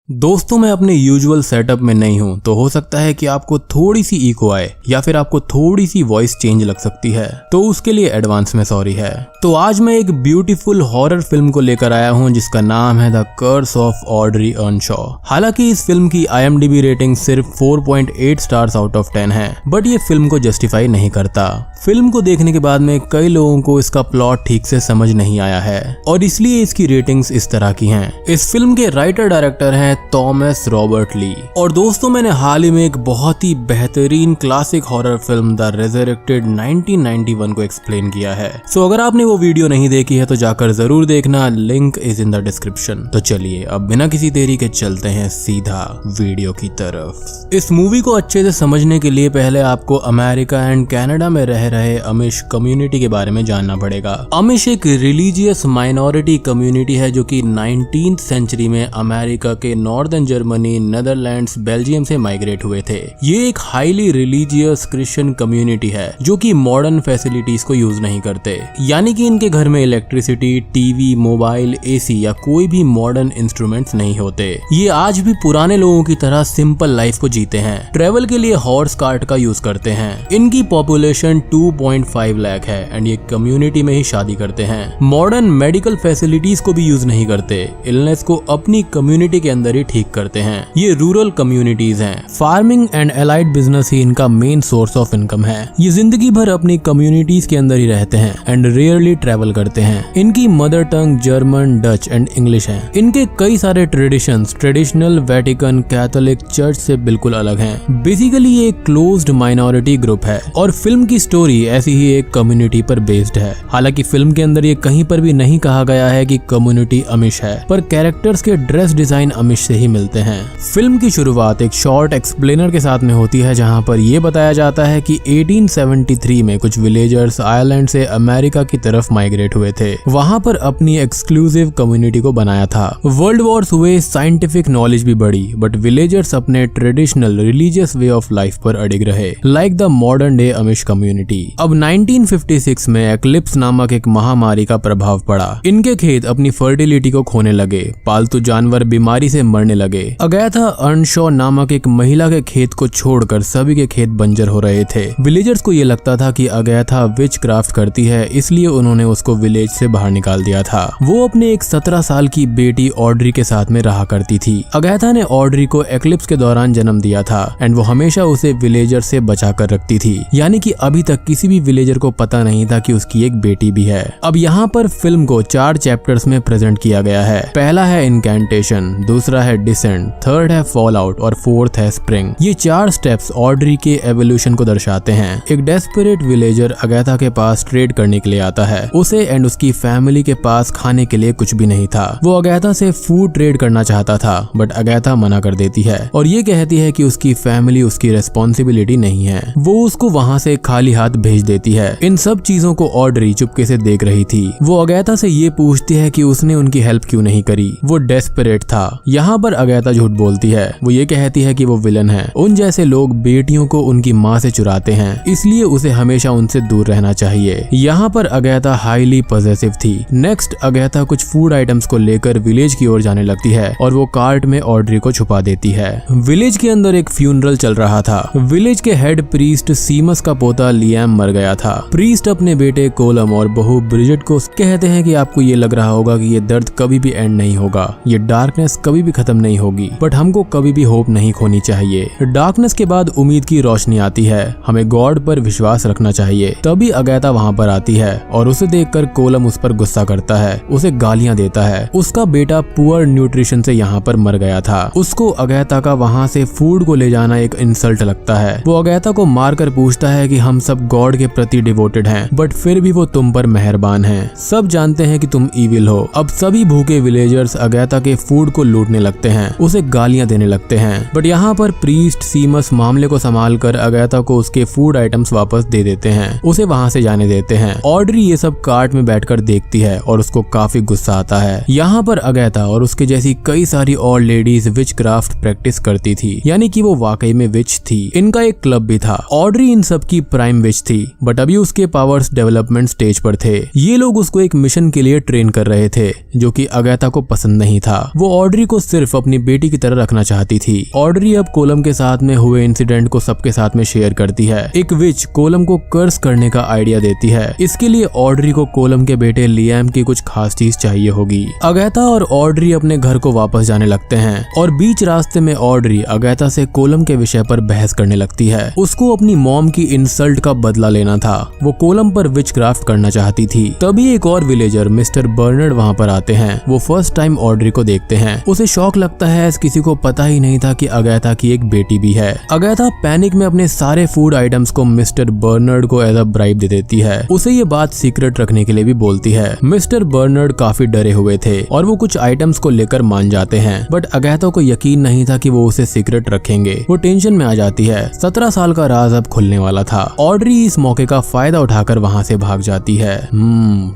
दोस्तों मैं अपने यूजुअल सेटअप में नहीं हूं, तो हो सकता है कि आपको थोड़ी सी इको आए या फिर आपको थोड़ी सी वॉइस चेंज लग सकती है, तो उसके लिए एडवांस में सॉरी है। तो आज मैं एक ब्यूटीफुल हॉरर फिल्म को लेकर आया हूं जिसका नाम है द कर्स ऑफ ऑड्री अर्नशॉ। हालांकि इस फिल्म की IMDb रेटिंग सिर्फ 4.8 स्टार्स आउट ऑफ 10 है, बट ये फिल्म को जस्टिफाई नहीं करता। फिल्म को देखने के बाद में कई लोगों को इसका प्लॉट ठीक से समझ नहीं आया है और इसलिए इसकी रेटिंग्स इस तरह की हैं। इस फिल्म के राइटर डायरेक्टर हैं थॉमस रॉबर्ट ली। और दोस्तों मैंने हाल ही में एक बहुत ही बेहतरीन classic horror film the resurrected 1991 को एक्सप्लेन किया है। सो अगर आपने वो वीडियो नहीं देखी है तो जाकर जरूर देखना, link is in the description. तो चलिए अब बिना किसी देरी के चलते हैं सीधा वीडियो की तरफ। इस मूवी को अच्छे से समझने के लिए पहले आपको अमेरिका एंड कनाडा में रह रहे अमिश कम्युनिटी के बारे में जानना पड़ेगा। अमिश एक रिलीजियस माइनॉरिटी कम्युनिटी है जो कि 19th सेंचुरी में अमेरिका के नॉर्दर्न जर्मनी, नेदरलैंड्स, बेल्जियम से माइग्रेट हुए थे। ये एक हाईली रिलीजियस क्रिश्चियन कम्युनिटी है जो कि मॉडर्न फैसिलिटीज को यूज नहीं करते, यानी कि इनके घर में इलेक्ट्रिसिटी, टीवी, मोबाइल, AC या कोई भी मॉडर्न इंस्ट्रूमेंट्स नहीं होते। ये आज भी पुराने लोगों की तरह सिंपल लाइफ को जीते हैं। ट्रेवल के लिए हॉर्स कार्ट का यूज करते हैं। इनकी पॉपुलेशन 2.5 लाख है एंड ये कम्युनिटी में ही शादी करते हैं। मॉडर्न मेडिकल फैसिलिटीज को भी यूज नहीं करते। इलनेस को अपनी कम्युनिटी के अंदर ही ठीक करते हैं। ये रूरल कम्युनिटीज हैं। फार्मिंग एंड एलाइड बिजनेस ही इनका मेन सोर्स ऑफ इनकम है। ये जिंदगी भर अपनी कम्युनिटीज के अंदर ही रहते हैं एंड रेयरली ट्रेवल करते हैं। इनकी mother tongue German, Dutch and English है। इनके कई सारे traditions traditional Vatican Catholic church से बिल्कुल अलग हैं। बेसिकली ये एक क्लोज्ड माइनॉरिटी ग्रुप है और फिल्म की स्टोरी ऐसी ही एक कम्युनिटी पर बेस्ड है। हालांकि फिल्म के अंदर ये कहीं पर भी नहीं कहा गया है कि कम्युनिटी अमिश है, पर कैरेक्टर्स के ड्रेस डिजाइन अमिश से ही मिलते हैं। फिल्म की शुरुआत एक शॉर्ट एक्सप्लेनर के साथ में होती है जहां पर यह बताया जाता है कि 1873 में कुछ विलेजर्स आयरलैंड से अमेरिका की तरफ माइग्रेट हुए थे। वहां पर अपनी एक्सक्लूसिव कम्युनिटी को बनाया था। वर्ल्ड वॉर्स हुए, साइंटिफिक नॉलेज भी बढ़ी, बट विलेजर्स अपने traditional religious way of life पर अडिग रहे, like the modern day Amish community. अब 1956 में एक्लिप्स नामक एक महामारी का प्रभाव पड़ा। इनके खेत अपनी फर्टिलिटी को खोने लगे, पालतू जानवर बीमारी से मरने लगे। अगैथा अर्नशॉ नामक एक महिला के खेत को छोड़कर सभी के खेत बंजर हो रहे थे। विलेजर्स को ये लगता था कि अगैथा विच क्राफ्ट करती है, इसलिए उन्होंने उसको विलेज से बाहर निकाल दिया था। वो अपने एक 17 साल की बेटी ऑड्री के साथ में रहा करती थी। अगैथा ने ऑड्री को एक्लिप्स के दौरान जन्म दिया था एंड वो हमेशा उसे विलेजर से बचा कर रखती थी, यानी कि अभी तक किसी भी विलेजर को पता नहीं था कि उसकी एक बेटी भी है। अब यहाँ पर फिल्म को 4 चैप्टर्स में प्रेजेंट किया गया है। पहला है इनकैंटेशन, दूसरा है डिसेंट, थर्ड है फॉल आउट और फोर्थ है स्प्रिंग। ये 4 स्टेप्स ऑड्री के एवोल्यूशन को दर्शाते हैं। एक डेस्परेट विलेजर अगैथा के पास ट्रेड करने के लिए आता है। उसे एंड उसकी फैमिली के पास खाने के लिए कुछ भी नहीं था। वो अगैथा से फूड ट्रेड करना चाहता था, बट अगैथा मना कर देती है और ये कहती है कि उसकी फैमिली उसकी रेस्पॉन्सिबिलिटी नहीं है। वो उसको वहाँ से खाली हाथ भेज देती है। इन सब चीजों को ऑड्री चुपके से देख रही थी। वो अगैथा से ये पूछती है कि उसने उनकी हेल्प क्यों नहीं करी। वो डेस्परेट था। यहाँ पर अगैथा झूठ बोलती है। वो ये कहती है कि वो विलन है। उन जैसे लोग बेटियों को उनकी माँ से चुराते हैं, इसलिए उसे हमेशा उनसे दूर रहना चाहिए। यहाँ पर अगैथा हाईली पॉजेसिव थी। नेक्स्ट अगैथा कुछ फूड आइटम्स को लेकर विलेज की ओर जाने लगती है और वो कार्ट में ऑड्री को छुपा देती है। विलेज के अंदर एक फ्यूनरल चल रहा था। विलेज के हेड प्रीस्ट सीमस का पोता लियाम मर गया था। प्रीस्ट अपने बेटे कोलम और बहू ब्रिजेट को कहते हैं कि आपको ये लग रहा होगा कि ये दर्द कभी भी एंड नहीं होगा, ये डार्कनेस कभी भी खत्म नहीं होगी, बट हमको कभी भी होप नहीं खोनी चाहिए। डार्कनेस के बाद उम्मीद की रोशनी आती है। हमें गॉड पर विश्वास रखना चाहिए। तभी अगैथा वहाँ पर आती है और उसे देखकर कोलम उस पर गुस्सा करता है, उसे गालियां देता है। उसका बेटा पुअर न्यूट्रिशन से यहाँ पर मर गया था। उसको अगैथा का वहाँ से फूड को ले जाना एक इंसल्ट लगता है। वो अगैथा को मारकर पूछता है कि हम सब गॉड के प्रति डिवोटेड हैं, बट फिर भी वो तुम पर मेहरबान हैं। सब जानते हैं कि तुम इविल हो। अब सभी भूखे विलेजर्स अगैथा के फूड को लूटने लगते हैं, उसे गालियां देने लगते हैं। बट यहाँ पर प्रीस्ट सीमस मामले को संभाल कर अगैथा को उसके फूड आइटम्स वापस दे देते हैं, उसे वहाँ से जाने देते हैं। ऑड्री ये सब कार्ट में बैठकर देखती है और उसको काफी गुस्सा आता है। यहाँ पर अगैथा और उसके जैसी कई सारी और लेडीज विच क्राफ्ट प्रैक्टिस करती थी, यानी कि वो वाकई में विच थी। इनका एक क्लब भी था। ऑड्री इन सब की प्राइम विच थी, बट अभी उसके पावर्स डेवलपमेंट स्टेज पर थे। ये लोग उसको एक मिशन के लिए ट्रेन कर रहे थे जो कि अगैथा को पसंद नहीं था। वो ऑड्री को सिर्फ सिर्फ अपनी बेटी की तरह रखना चाहती थी। ऑड्री अब कोलम के साथ में हुए इंसिडेंट को सबके साथ में शेयर करती है। एक विच कोलम को कर्स करने का आइडिया देती है। इसके लिए ऑड्री को कोलम के बेटे लियाम की कुछ खास चीज चाहिए होगी। अगैथा और ऑड्री अपने घर को वापस जाने लगते हैं और बीच रास्ते में ऑड्री अगैथा से कोलम के विषय पर बहस करने लगती है। उसको अपनी मॉम की इंसल्ट का बदला लेना था। वो कोलम पर विचक्राफ्ट करना चाहती थी। तभी एक और विलेजर मिस्टर बर्नर्ड वहाँ पर आते हैं। वो फर्स्ट टाइम ऑड्री को देखते हैं। उसे शॉक लगता है, ऐसे किसी को पता ही नहीं था कि अगैथा की एक बेटी भी है। अगैथा पैनिक में अपने सारे फूड आइटम्स को मिस्टर बर्नर्ड को एज अ ब्राइब दे देती है। उसे ये बात सीक्रेट रखने के लिए भी बोलती है। मिस्टर बर्नर्ड काफी डरे हुए थे और वो कुछ आइटम्स को लेकर मान जाते हैं, बट अगैथा को यकीन नहीं था कि वो उसे सीक्रेट रखेंगे। वो टेंशन में आ जाती है। 17 साल का राज अब खुलने वाला था। ऑड्री इस मौके का फायदा उठाकर वहाँ से भाग जाती है।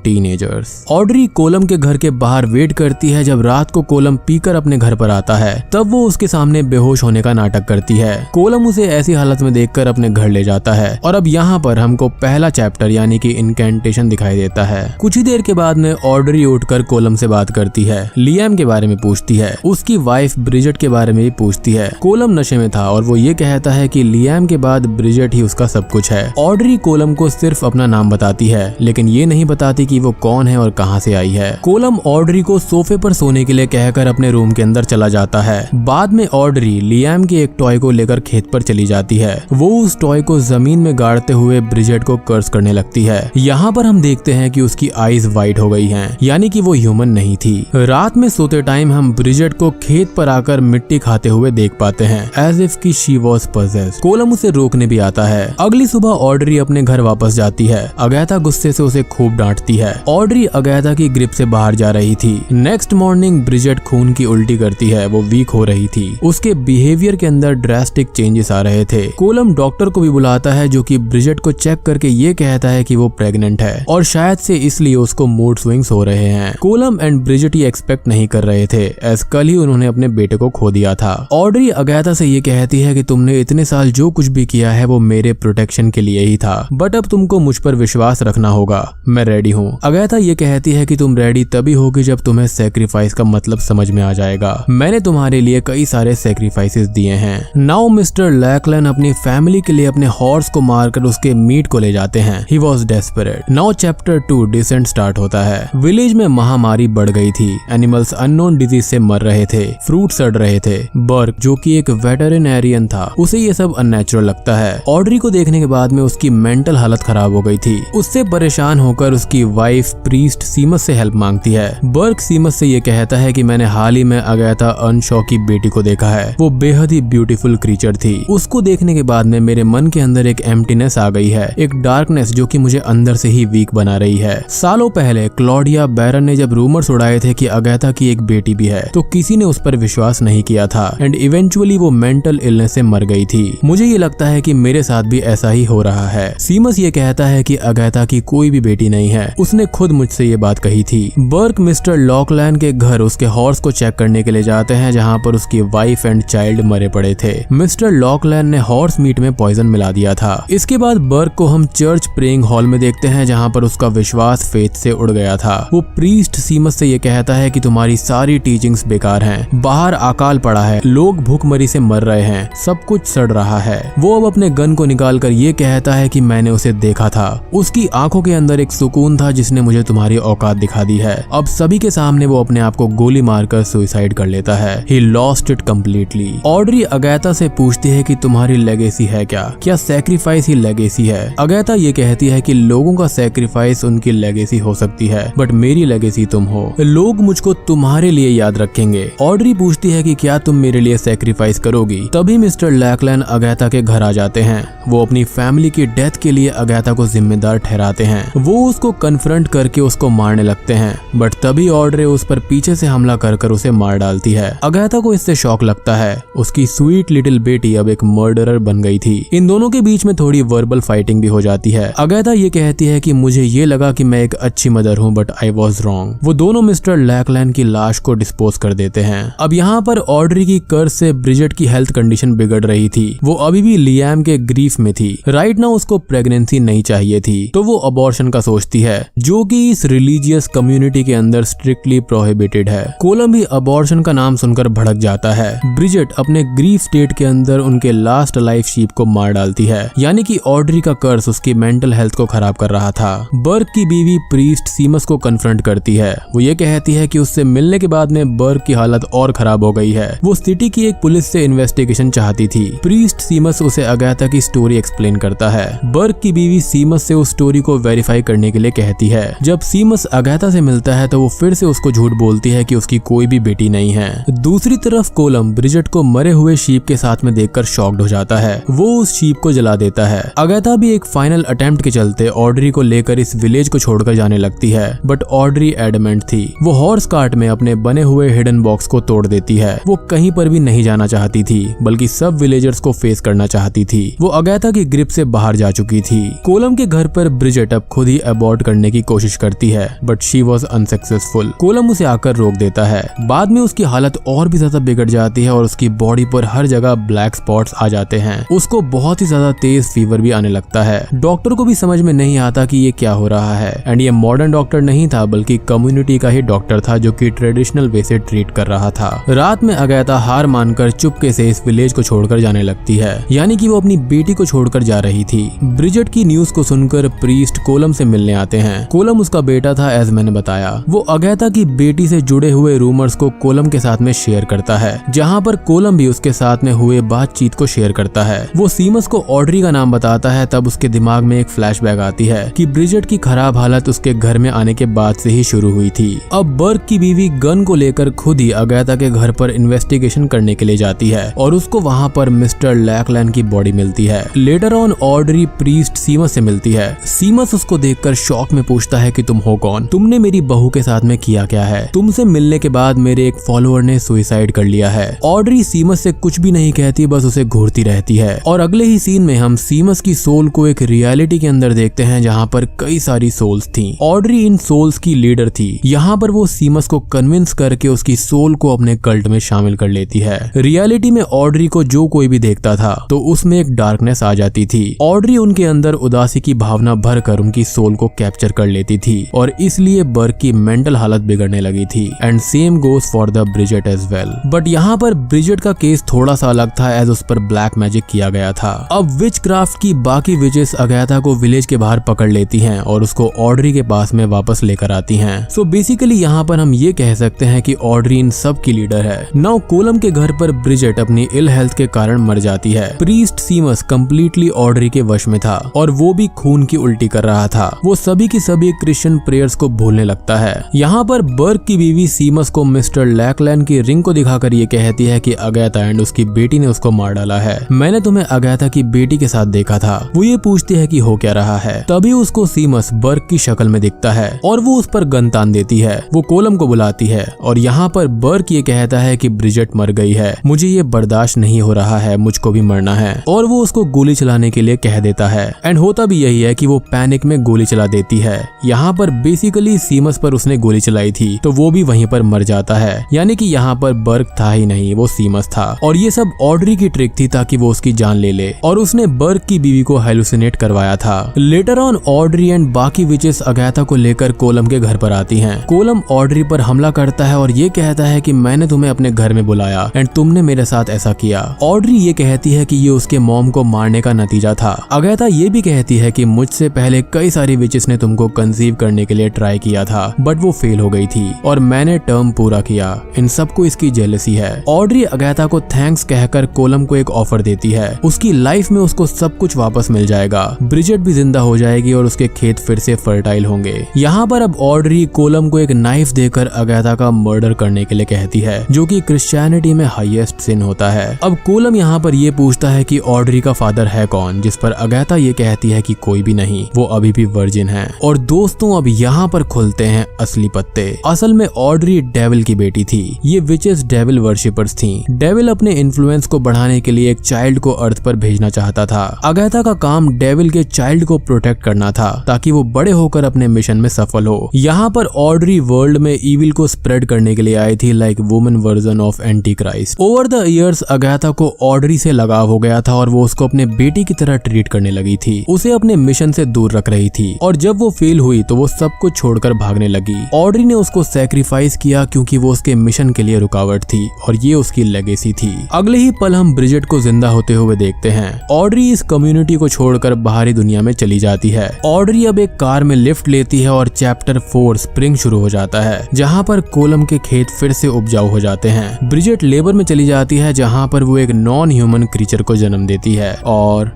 टीनेजर्स। ऑड्री कोलम के घर के बाहर वेट करती है। जब रात को कोलम पीकर अपने घर पर आता है, तब वो उसके सामने बेहोश होने का नाटक करती है। कोलम उसे ऐसी हालत में देखकर अपने घर ले जाता है और अब यहाँ पर हमको पहला चैप्टर यानी कि इनकैंटेशन दिखाई देता है। कुछ ही देर के बाद में ऑड्री उठकर कोलम से बात करती है। लियाम के बारे में पूछती है। उसकी वाइफ ब्रिजेट के बारे में भी पूछती है। कोलम नशे में था और वो ये कहता है कि लियाम के बाद ब्रिजेट ही उसका सब कुछ है। ऑड्री कोलम को सिर्फ अपना नाम बताती है, लेकिन ये नहीं बताती कि वो कौन है और कहाँ से आई है। कोलम ऑड्री को सोफे पर सोने के लिए कहकर अपने रूम के अंदर चला जाता है। बाद में ऑड्री लियाम के एक टॉय को लेकर खेत पर चली जाती है। वो उस टॉय को जमीन में गाड़ते हुए ब्रिजेट को कर्स करने लगती है। यहाँ पर हम देखते हैं कि उसकी आईज वाइट हो गई हैं, यानी कि वो ह्यूमन नहीं थी। रात में सोते टाइम हम ब्रिजेट को खेत पर आकर मिट्टी खाते हुए देख पाते हैं, एज इफ कि शी वॉज पजेस्ड। कोलम उसे रोकने भी आता है। अगली सुबह ऑड्री अपने घर वापस जाती है। अगैथा गुस्से से उसे खूब डांटती है। ऑड्री अगैथा की ग्रिप से बाहर जा रही थी। नेक्स्ट मॉर्निंग ब्रिजेट खून की उल्टी करती है। वो वीक हो रही थी। उसके बिहेवियर के अंदर ड्रास्टिक चेंजेस आ रहे थे। कोलम डॉक्टर को भी बुलाता है, जो कि ब्रिजेट को चेक करके ये कहता है कि वो प्रेग्नेंट है और शायद से इसलिए उसको मूड स्विंग्स हो रहे हैं। कोलम एंड ब्रिजेट ये एक्सपेक्ट नहीं कर रहे थे, एज कल ही उन्होंने अपने बेटे को खो दिया था। ऑड्री अगैथा से ये कहती है कि तुमने इतने साल जो कुछ भी किया है वो मेरे प्रोटेक्शन के लिए ही था, बट अब तुमको मुझ पर विश्वास रखना होगा। मैं रेडी हूँ। अगैथा ये कहती है कि तुम रेडी तभी होगी जब तुम्हें सेक्रीफाइस का मतलब समझ में आ जाएगा। मैंने तुम्हारे लिए कई सारे सेक्रीफाइसेस दिए हैं। नाउ मिस्टर लैकलन अपनी फैमिली के लिए अपने हॉर्स को मारकर उसके मीट को ले जाते हैं। He was desperate. Now chapter 2 descent start होता है। विलेज में महामारी बढ़ गई थी। एनिमल्स अननोन डिजीज से मर रहे थे। फ्रूट सड़ रहे थे। बर्क जो कि एक वेटरिनेरियन था, उसे ये सब अननेचुरल लगता है। ऑड्री को देखने के बाद में उसकी मेंटल हालत खराब हो गई थी। उससे परेशान होकर उसकी वाइफ प्रीस्ट सीमस से हेल्प मांगती है। बर्क सीमस से ये कहता है कि मैंने हाल ही में अगैथा अर्नशॉ की बेटी को देखा है। वो बेहद ही ब्यूटीफुल क्रीचर थी। उसको देखने के बाद में मेरे मन के अंदर एक एम्प्टीनेस आ गई है, एक डार्कनेस जो कि मुझे अंदर से ही वीक बना रही है। सालों पहले क्लॉडिया बैरन ने जब रूमर्स उड़ाए थे कि अगैथा की एक बेटी भी है, तो किसी ने उस पर विश्वास नहीं किया था एंड इवेंचुअली वो मेंटल इलनेस से मर गई थी। मुझे ये लगता है कि मेरे साथ भी ऐसा ही हो रहा है। सीमस ये कहता है कि अगैथा की कोई भी बेटी नहीं है। उसने खुद मुझसे ये बात कही थी। बर्क मिस्टर लॉकलैंड के घर उसके हॉर्स को चेक करने के लिए जाते हैं, जहाँ पर उसकी वाइफ एंड चाइल्ड मरे पड़े थे। मिस्टर लॉकलैंड ने हॉर्स मीट में पॉइजन मिला दिया था। इसके बाद बर्क को हम चर्च प्रेइंग हॉल में देखते हैं, जहाँ पर उसका विश्वास फेथ से उड़ गया था। वो प्रीस्ट सीमस से ये कहता है कि तुम्हारी सारी टीचिंग्स बेकार हैं। बाहर अकाल पड़ा है, लोग भूखमरी से मर रहे हैं, सब कुछ सड़ रहा है। वो अब अपने गन को निकालकर ये कहता है कि मैंने उसे देखा था। उसकी आंखों के अंदर एक सुकून था जिसने मुझे तुम्हारी औकात दिखा दी है। अब सभी के सामने वो अपने आप को गोली मारकर सुसाइड कर लेता है। He lost it completely. Audrey Agatha से पूछती है कि तुम्हारी लेगेसी है क्या सैक्रिफाइस ही लेगेसी है? अगैथा ये कहती है कि लोगों का सैक्रिफाइस उनकी लेगेसी हो सकती है, बट मेरी लेगेसी तुम हो। लोग मुझको तुम्हारे लिए याद रखेंगे। ऑड्री पूछती है कि क्या तुम मेरे लिए सैक्रिफाइस करोगी? तभी मिस्टर लैकलैंड अगैथा के घर आ जाते हैं। वो अपनी फैमिली की डेथ के लिए अगैथा को जिम्मेदार ठहराते हैं। वो उसको कन्फ्रंट करके उसको मारने लगते हैं, बट तभी ऑड्रे उस पर पीछे से हमला कर उसे मार डालती है। अगैथा को इससे शॉक लगता है। उसकी स्वीट लिटिल बेटी अब एक मर्डरर बन गई थी। इन दोनों के बीच में थोड़ी वर्बल फाइटिंग भी हो जाती है। अगैथा ये कहती है कि मुझे ये लगा कि मैं एक अच्छी मदर हूँ, बट आई वॉज रॉन्ग। वो दोनों मिस्टर लैकलैंड की लाश को डिस्पोज कर देते हैं। अब यहाँ पर ऑड्री की कर्ज से ब्रिजेट की हेल्थ कंडीशन बिगड़ रही थी। वो अभी भी लियाम के ग्रीफ में थी। राइट नाउ उसको प्रेगनेंसी नहीं चाहिए थी, तो वो अबॉर्शन का सोचती है, जो कि इस रिलीजियस कम्युनिटी के अंदर स्ट्रिक्टली प्रोहिबिटेड है। कोलम भी अबॉर्शन प्रमोशन का नाम सुनकर भड़क जाता है। ब्रिजेट अपने ग्रीफ स्टेट के अंदर उनके लास्ट लाइफ शीप को मार डालती है, यानी कि ऑड्री का कर्स उसकी मेंटल हेल्थ को खराब कर रहा था। बर्क की बीवी प्रीस्ट सीमस को कन्फ्रंट करती है। वो ये कहती है कि उससे मिलने के बाद में बर्क की हालत और खराब हो गई है। वो सिटी की एक पुलिस से इन्वेस्टिगेशन चाहती थी। प्रीस्ट सीमस उसे अगाथा की स्टोरी एक्सप्लेन करता है। बर्क की बीवी सीमस से उस स्टोरी को वेरीफाई करने के लिए कहती है। जब सीमस अगाथा से मिलता है तो वो फिर से उसको झूठ बोलती है कि उसकी कोई भी बेटी नहीं है। दूसरी तरफ कोलम ब्रिजेट को मरे हुए शीप के साथ में देखकर शॉक्ड हो जाता है। वो उस शीप को जला देता है। अगाथा भी एक फाइनल अटेम्प्ट के चलते ऑड्री को लेकर इस विलेज को छोड़कर जाने लगती है, बट ऑड्री एडमेंट थी। वो हॉर्स कार्ट में अपने बने हुए हिडन बॉक्स को तोड़ देती है। वो कहीं पर भी नहीं जाना चाहती थी, बल्कि सब विलेजर्स को फेस करना चाहती थी। वो अगाथा की ग्रिप से बाहर जा चुकी थी। कोलम के घर पर ब्रिजेट अब खुद ही अबॉर्ट करने की कोशिश करती है, but she was unsuccessful. Colum उसे आकर रोक देता है। बाद में उसकी हालत और भी ज्यादा बिगड़ जाती है और उसकी बॉडी पर हर जगह ब्लैक स्पॉट्स आ जाते हैं। उसको बहुत ही ज्यादा तेज फीवर भी आने लगता है। डॉक्टर को भी समझ में नहीं आता कि ये क्या हो रहा है। एंड ये मॉडर्न डॉक्टर नहीं था, बल्कि कम्युनिटी का ही डॉक्टर था, जो कि ट्रेडिशनल वे से ट्रीट कर रहा था। रात में अगाथा हार मानकर चुपके से इस विलेज को छोड़कर जाने लगती है, यानी कि वो अपनी बेटी को छोड़कर जा रही थी। ब्रिजेट की न्यूज को सुनकर प्रीस्ट कोलम से मिलने आते हैं। कोलम उसका बेटा था, एज मैंने बताया। वो अगाथा की बेटी से जुड़े हुए रूमर्स को कोलम के साथ में शेयर करता है, जहाँ पर कोलम भी उसके साथ में हुए बातचीत को शेयर करता है। वो सीमस को ऑड्री का नाम बताता है। तब उसके दिमाग में एक फ्लैशबैक आती है कि ब्रिजेट की खराब हालत उसके घर में आने के बाद से ही शुरू हुई थी। अब बर्क की बीवी गन को लेकर खुद ही अगाथा के घर पर इन्वेस्टिगेशन करने के लिए जाती है और उसको वहाँ पर मिस्टर लैकलैंड की बॉडी मिलती है। लेटर ऑन ऑड्री प्रीस्ट सीमस से मिलती है। सीमस उसको देखकर शॉक में पूछता है कि तुम हो कौन? तुमने मेरी बहू के साथ में किया क्या है? तुमसे मिलने के बाद मेरे एक फॉलोअर ने सुसाइड कर लिया है। ऑड्री सीमस से कुछ भी नहीं कहती, बस उसे घूरती रहती है। और अगले ही सीन में हम सीमस की सोल को एक रियलिटी के अंदर देखते हैं, जहाँ पर कई सारी सोल्स थी। ऑड्री इन सोल्स की लीडर थी। यहाँ पर वो सीमस को कन्विंस करके उसकी सोल को अपने कल्ट में शामिल कर लेती है। रियलिटी में ऑड्री को जो कोई भी देखता था तो उसमें एक डार्कनेस आ जाती थी। ऑड्री उनके अंदर उदासी की भावना भरकर उनकी सोल को कैप्चर कर लेती थी और इसलिए बर्क की मेंटल हालत बिगड़ने लगी थी। And same goes for the Bridget as well. But यहाँ पर ब्रिजेट का केस थोड़ा सा अलग था, एज उस पर ब्लैक मैजिक किया गया था। अब विच क्राफ्ट की बाकी विचेस अगाथा को विलेज के बाहर पकड़ लेती हैं और उसको ऑड्री के पास में वापस लेकर आती हैं। सो बेसिकली यहाँ पर हम ये कह सकते हैं कि ऑड्री इन सब की लीडर है। नाउ कोलम के घर पर ब्रिजेट अपनी इल हेल्थ के कारण मर जाती है। प्रीस्ट सीमस कंप्लीटली ऑड्री के वश में था और वो भी खून की उल्टी कर रहा था। वो सभी की सभी क्रिश्चियन प्रेयर्स को भूलने लगता है। यहाँ पर बर्क की बीवी सीमस को मिस्टर लैकलैंड की रिंग को दिखाकर ये कहती है कि अगाथा एंड उसकी बेटी ने उसको मार डाला है। मैंने तुम्हें अगाथा की बेटी के साथ देखा था। वो ये पूछती है कि हो क्या रहा है। तभी उसको सीमस बर्क की शक्ल में दिखता है और वो उस पर गन तान देती है। वो कोलम को बुलाती है और यहाँ पर बर्क ये कहता है कि ब्रिजेट मर गई है, मुझे ये बर्दाश्त नहीं हो रहा है, मुझको भी मरना है। और वो उसको गोली चलाने के लिए कह देता है। एंड होता भी यही है कि वो पैनिक में गोली चला देती है। यहाँ पर बेसिकली सीमस पर उसने गोली चलाई थी तो वो भी वहीं पर मर जाता है, यानी कि यहाँ पर बर्क था ही नहीं, वो सीमस था। और ये सब ऑड्री की ट्रिक थी ताकि वो उसकी जान ले ले और उसने बर्क की बीवी को हेलुसिनेट करवाया था। लेटर ऑन ऑड्री एंड बाकी विचेस अगाथा को लेकर कोलम के घर पर आती हैं। कोलम ऑड्री पर हमला करता है और ये कहता है कि मैंने तुम्हें अपने घर में बुलाया एंड तुमने मेरे साथ ऐसा किया। ऑड्री ये कहती है कि ये उसके मॉम को मारने का नतीजा था। अगाथा ये भी कहती है कि मुझसे पहले कई सारी विचेस ने तुमको कंसीव करने के लिए ट्राई किया था, बट वो फेल हो गई थी और मैंने टर्म पूरा किया। इन सबको इसकी जेलसी है। ऑड्री अगाथा को थैंक्स कहकर कोलम को एक ऑफर देती है। उसकी लाइफ में उसको सब कुछ वापस मिल जाएगा, ब्रिजेट भी जिंदा हो जाएगी और उसके खेत फिर से फर्टाइल होंगे। यहाँ पर अब ऑड्री कोलम को एक नाइफ देकर अगाथा का मर्डर करने के लिए कहती है, जो कि क्रिश्चियनिटी में हाईएस्ट सिन होता है। अब कोलम यहाँ पर ये पूछता है कि ऑड्री का फादर है कौन, जिस पर अगाथा ये कहती है कि कोई भी नहीं, वो अभी भी वर्जिन है। और दोस्तों अब यहाँ पर खुलते हैं असली पत्ते। असल में ऑड्री डेविल की बेटी थी। ये विचेस डेविल वर्शिपर्स थी। डेविल अपने इन्फ्लुएंस को बढ़ाने के लिए एक चाइल्ड को अर्थ पर भेजना चाहता था। अगाथा का काम डेविल के चाइल्ड को प्रोटेक्ट करना था ताकि वो बड़े होकर अपने मिशन में सफल हो। यहाँ पर ऑड्री वर्ल्ड में इविल को स्प्रेड करने के लिए आई थी, like women version of anti Christ. Over the years Agatha को ऑड्री से लगाव हो गया था और वो उसको अपने बेटी की तरह ट्रीट करने लगी थी। उसे अपने मिशन से दूर रख रही थी और जब वो फेल हुई तो वो सब कुछ छोड़कर भागने लगी। ऑड्री ने उसको सैक्रिफाइस किया क्योंकि वो उसके मिशन के लिए रुकावट थी और ये उसकी लेगेसी थी। अगले ही पल हम ब्रिजेट को जिंदा होते हुए देखते हैं। ऑड्री इस कम्युनिटी को छोड़कर बाहरी दुनिया में चली जाती है। ऑड्री अब एक कार में लिफ्ट लेती है और चैप्टर 4 स्प्रिंग शुरू हो जाता है, जहाँ पर कोलम के खेत फिर से उपजाऊ हो जाते हैं। ब्रिजेट लेबर में चली जाती है, जहाँ पर वो एक नॉन ह्यूमन क्रीचर को जन्म देती है और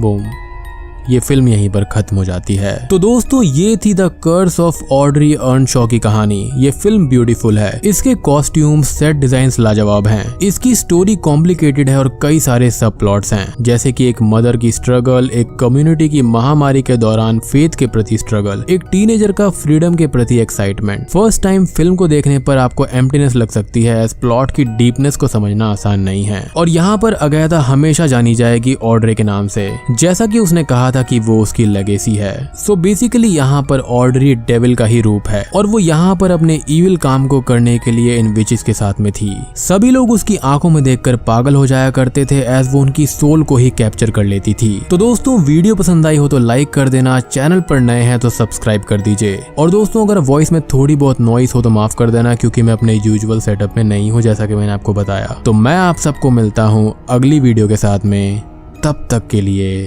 बूम, ये फिल्म यहीं पर खत्म हो जाती है। तो दोस्तों, ये थी द कर्स ऑफ ऑड्री अर्नशॉ की कहानी। ये फिल्म ब्यूटीफुल है, इसके कॉस्ट्यूम, सेट डिजाइन्स लाजवाब हैं। इसकी स्टोरी कॉम्प्लिकेटेड है और कई सारे सब प्लॉट्स हैं, जैसे कि एक मदर की स्ट्रगल, एक कम्युनिटी की महामारी के दौरान फेथ के प्रति स्ट्रगल, एक टीनेजर का फ्रीडम के प्रति एक्साइटमेंट। फर्स्ट टाइम फिल्म को देखने पर आपको एम्प्टीनेस लग सकती है, एज प्लॉट की डीपनेस को समझना आसान नहीं है। और यहाँ पर अगैथा हमेशा जानी जाएगी ऑड्रे के नाम से, जैसा कि उसने कहा था कि वो उसकी लेगेसी है। सो बेसिकली यहाँ पर ऑड्री डेविल का ही रूप है और वो यहाँ पर अपने इविल काम को करने के लिए इन विचेस के साथ में थी। सभी लोग उसकी आंखों में देखकर पागल हो जाया करते थे, एज वो उनकी सोल को ही कैप्चर कर लेती थी। तो दोस्तों, वीडियो पसंद आई हो तो लाइक कर देना, चैनल पर नए हैं तो सब्सक्राइब कर दीजिए। और दोस्तों, अगर वॉइस में थोड़ी बहुत नॉइस हो तो माफ कर देना, क्योंकि मैं अपने यूजुअल सेटअप में नहीं हूँ, जैसा कि मैंने आपको बताया। तो मैं आप सबको मिलता हूँ अगली वीडियो के साथ में, तब तक के लिए